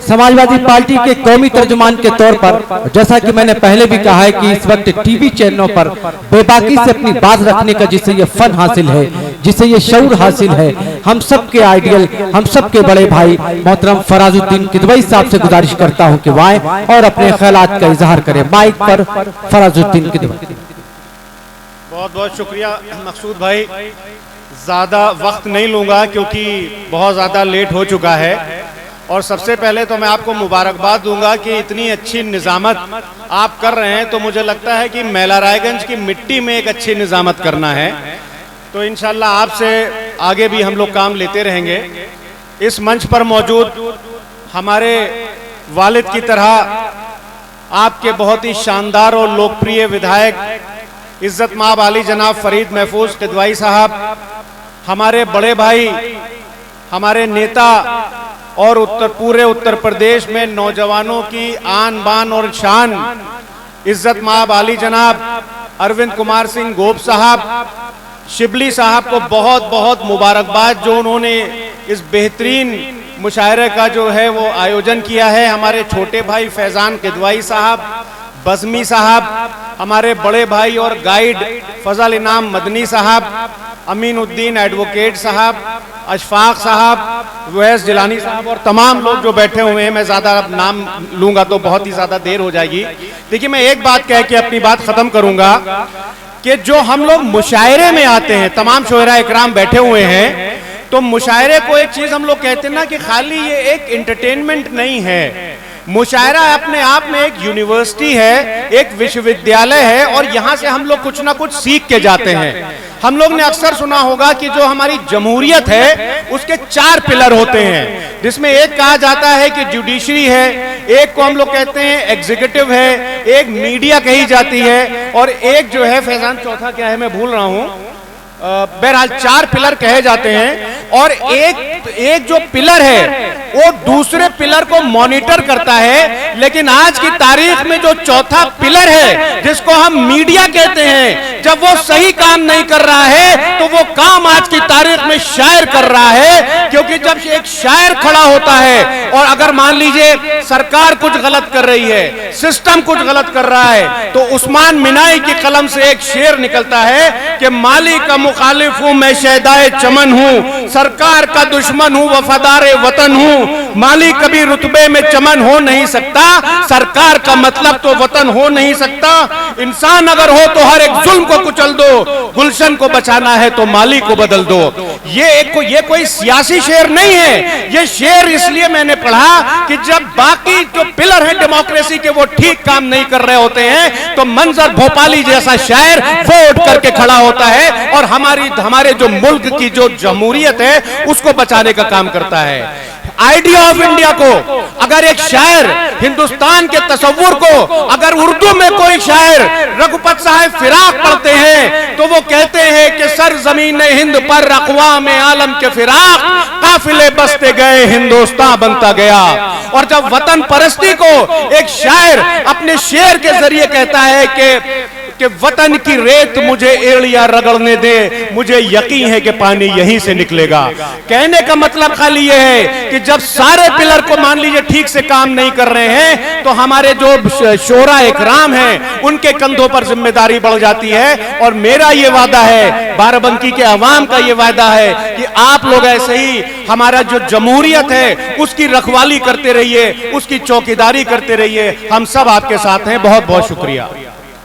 Samajwadi party के कौमी तर्जुमान के तौर पर, जैसा कि मैंने पहले भी कहा है कि इस वक्त टीवी चैनलों पर बेबाकी से अपनी बात रखने का जिसे ये फन हासिल है, जिसे ये शऊर हासिल है, हम सब के आइडियल, हम सब के बड़े भाई मोहतरम फराजुद्दीन किदवई साहब से गुजारिश करता हूं कि वो आए और अपने ख्यालात का इजहार करें। माइक पर फराजुद्दीन किदवई। बहुत बहुत शुक्रिया मकसूद भाई। ज़्यादा वक्त नहीं लूँगा क्योंकि बहुत ज़्यादा लेट हो चुका है। और सबसे पहले तो मैं आपको मुबारकबाद दूंगा कि इतनी अच्छी निज़ामत आप कर रहे हैं, तो मुझे लगता है कि मेला रायगंज की मिट्टी में एक अच्छी निज़ामत करना है। तो इंशाल्लाह आपसे आगे भी हम लोग काम लेते रहेंगे। इस मंच पर मौजूद हमारे वालिद की तरह आपके बहुत ही शानदार और लोकप्रिय विधायक इज्जत माब आली जनाब फरीद महफूज किदवई साहब, हमारे बड़े भाई, हमारे नेता और पूरे उत्तर प्रदेश में नौजवानों की आन बान और शान इज्जत माब आली जनाब अरविंद कुमार सिंह गोप साहब, शिबली साहब को बहुत बहुत मुबारकबाद जो उन्होंने इस बेहतरीन मुशायरे का जो है वो आयोजन किया है। हमारे छोटे भाई फैजान किदवई साहब, बज़मी साहब, हमारे बड़े भाई और गाइड फजल इनाम मदनी साहब, अमीनुद्दीन एडवोकेट साहब, अशफाक साहब, वैस जिलानी साहब और तमाम लोग जो बैठे हुए हैं। मैं ज़्यादा नाम लूँगा तो बहुत ही ज़्यादा देर हो जाएगी। देखिए, मैं एक बात कह के अपनी बात ख़त्म करूँगा कि जो हम लोग मुशायरे में आते हैं, तमाम शोहरा इकराम बैठे हुए हैं, तो मुशायरे को एक चीज़ हम लोग कहते हैं ना कि खाली ये एक एंटरटेनमेंट नहीं है। मुशायरा अपने आप में एक यूनिवर्सिटी है, एक विश्वविद्यालय है और यहाँ से हम लोग कुछ ना कुछ सीख के जाते हैं। हम लोग ने अक्सर सुना होगा कि जो हमारी जमहूरियत है उसके 4 पिलर होते हैं, जिसमें एक कहा जाता है कि जुडिशरी है, एक को हम लोग कहते हैं एग्जीक्यूटिव है, एक मीडिया कही जाती है और एक जो है फैजान चौथा क्या है मैं भूल रहा हूँ। बहरहाल 4 पिलर कहे जाते हैं और एक जो पिलर है वो दूसरे पिलर को मॉनिटर करता है। लेकिन आज की तारीख में जो चौथा पिलर है जिसको हम मीडिया कहते हैं, जब वो सही काम नहीं कर रहा है तो वो काम आज की तारीख में शायर कर रहा है। क्योंकि जब एक शायर खड़ा होता है और अगर मान लीजिए सरकार कुछ गलत कर रही है, सिस्टम कुछ गलत कर रहा है, तो उस्मान मिनाई की कलम से एक शेर निकलता है कि माली का मुखालिफ हूं मैं शहदाए चमन हूं, सरकार का दुश्मन हूं वफादार वतन हूं, माली कभी रुतबे में चमन हो नहीं सकता, सरकार का मतलब तो वतन हो नहीं सकता, इंसान अगर हो तो हर एक जुल्म को कुचल दो, गुलशन को बचाना है तो माली को बदल दो। ये कोई सियासी शेर नहीं है, ये शेर इसलिए मैंने पढ़ा कि जब बाकी जो पिलर हैं डेमोक्रेसी के वो ठीक काम नहीं कर रहे होते हैं तो मंजर भोपाली जैसा शायर वो उठ करके खड़ा होता है और हमारे जो मुल्क की जो जमहूरियत है उसको बचाने का काम करता है। आइडिया ऑफ इंडिया को अगर एक शायर, हिंदुस्तान के तस्वुर को अगर उर्दू में कोई शायर रघुपत साहब फिराक पढ़ते हैं तो वो कहते हैं कि सर जमीन हिंद पर अक़वाम आलम के फिराक काफिले बसते गए हिंदुस्तान बनता गया। और जब वतन परस्ती को एक शायर अपने शेर के जरिए कहता है कि वतन की रेत मुझे एड़िया रगड़ने दे, मुझे यकीन है कि पानी यहीं से निकलेगा। कहने का मतलब खाली ये है कि जब सारे पिलर को मान लीजिए ठीक से काम नहीं कर रहे हैं तो हमारे जो शोहरा इकराम हैं उनके कंधों पर जिम्मेदारी बढ़ जाती है। और मेरा ये वादा है, बाराबंकी के अवाम का ये वादा है कि आप लोग ऐसे ही हमारा जो जमहूरियत है उसकी रखवाली करते रहिए, उसकी चौकीदारी करते रहिए। हम सब आपके साथ हैं। बहुत बहुत शुक्रिया।